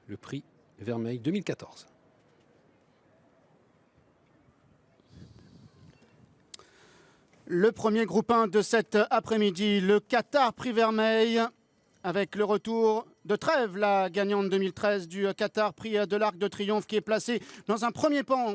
le prix Vermeil 2014. Le premier groupe 1 de cet après-midi, le Qatar Prix Vermeil, avec le retour de Trèves, la gagnante 2013 du Qatar Prix de l'Arc de Triomphe, qui est placée dans un premier pan,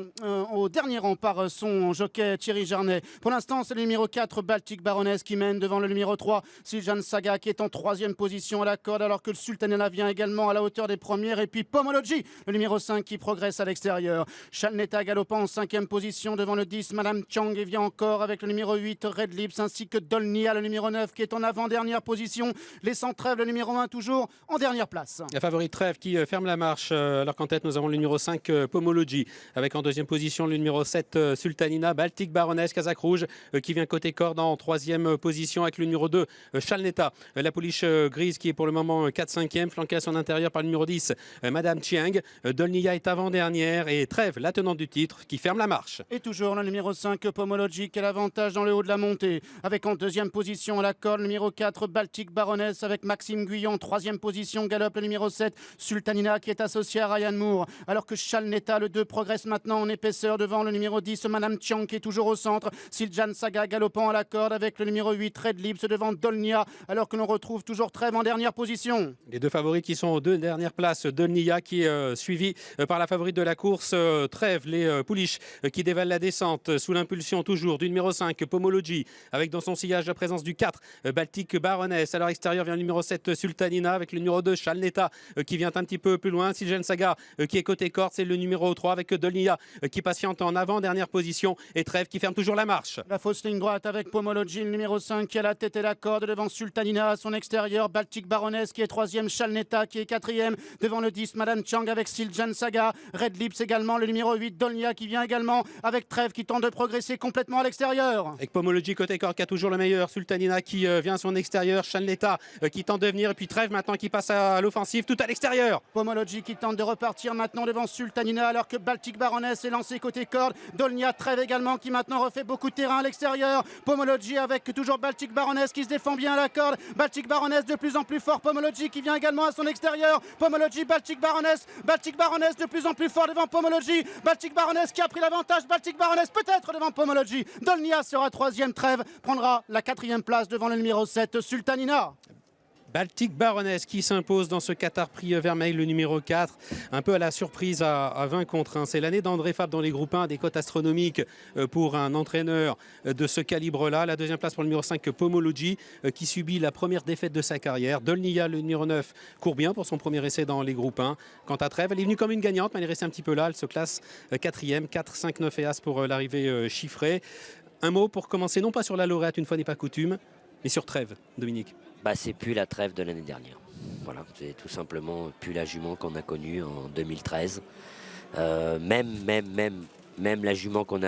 au dernier rang par son jockey Thierry Jarnet. Pour l'instant, c'est le numéro 4, Baltic Baroness, qui mène devant le numéro 3, Siljan Saga, qui est en troisième position à la corde, alors que le Sultanina vient également à la hauteur des premières. Et puis Pomology, le numéro 5, qui progresse à l'extérieur. Chalneta galopant en cinquième position devant le 10, Madame Chang, et vient encore avec le numéro 8, Red Lips, ainsi que Dolnia, le numéro 9, qui est en avant-dernière position, laissant Trèves, le numéro 1, toujours en dernière place. La favorite Trèves qui ferme la marche, alors qu'en tête nous avons le numéro 5 Pomology, avec en deuxième position le numéro 7 Sultanina, Baltic Baroness, Kazakh Rouge qui vient côté corde en troisième position avec le numéro 2 Chalneta, la pouliche grise qui est pour le moment 4-5e, flanquée à son intérieur par le numéro 10 Madame Chiang. Dolnia est avant-dernière et Trèves, la tenante du titre, qui ferme la marche. Et toujours le numéro 5 Pomology qui a l'avantage dans le haut de la montée, avec en deuxième position à la corde le numéro 4 Baltic Baroness, avec Maxime Guyon, troisième position, galope le numéro 7 Sultanina, qui est associé à Ryan Moore, alors que Chalneta, le 2, progresse maintenant en épaisseur devant le numéro 10 Madame Chiang, qui est toujours au centre. Siljan Saga galopant à la corde avec le numéro 8 Red Lips devant Dolnia, alors que l'on retrouve toujours Trèves en dernière position. Les deux favoris qui sont aux deux dernières places, Dolnia qui est suivi par la favorite de la course, Trèves, les pouliches qui dévalent la descente sous l'impulsion toujours du numéro 5 Pomology, avec dans son sillage la présence du 4 Baltic Baroness. À leur extérieur vient le numéro 7 Sultanina avec le numéro 2 Chalneta qui vient un petit peu plus loin. Siljan Saga qui est côté corde, c'est le numéro 3 avec Dolnia qui patiente en avant dernière position, et Trèves qui ferme toujours la marche. La fausse ligne droite avec Pomology, le numéro 5 qui a la tête et la corde devant Sultanina à son extérieur, Baltic Baroness qui est troisième, Chalneta qui est quatrième devant le 10 Madame Chang avec Siljan Saga, Red Lips également, le numéro 8 Dolnia qui vient également avec Trèves qui tente de progresser complètement à l'extérieur. Avec Pomology côté corde qui a toujours le meilleur, Sultanina qui vient à son extérieur, Chalneta qui tente de venir, et puis Trèves maintenant qui passe à l'offensive tout à l'extérieur. Pomology qui tente de repartir maintenant devant Sultanina, alors que Baltic Baroness est lancé côté corde. Dolnia, Trèves également qui maintenant refait beaucoup de terrain à l'extérieur. Pomology avec toujours Baltic Baroness qui se défend bien à la corde. Baltic Baroness de plus en plus fort. Pomology qui vient également à son extérieur. Pomology, Baltic Baroness de plus en plus fort devant Pomology. Baltic Baroness qui a pris l'avantage. Baltic Baroness peut-être devant Pomology. Dolnia sera troisième. Trèves prendra la quatrième place devant le numéro 7 Sultanina. Baltic Baroness qui s'impose dans ce Qatar Prix Vermeil, le numéro 4, un peu à la surprise à 20 contre 1. C'est l'année d'André Fabre dans les groupes 1, des cotes astronomiques pour un entraîneur de ce calibre-là. La deuxième place pour le numéro 5, Pomology, qui subit la première défaite de sa carrière. Dolnia, le numéro 9, court bien pour son premier essai dans les groupes 1. Quant à Trèves, elle est venue comme une gagnante, mais elle est restée un petit peu là. Elle se classe 4e, 4, 5, 9 et As pour l'arrivée chiffrée. Un mot pour commencer, non pas sur la lauréate, une fois n'est pas coutume, mais sur Trèves, Dominique. C'est plus la Trèves de l'année dernière. Voilà, c'est tout simplement plus la jument qu'on a connue en 2013. Même la jument qu'on a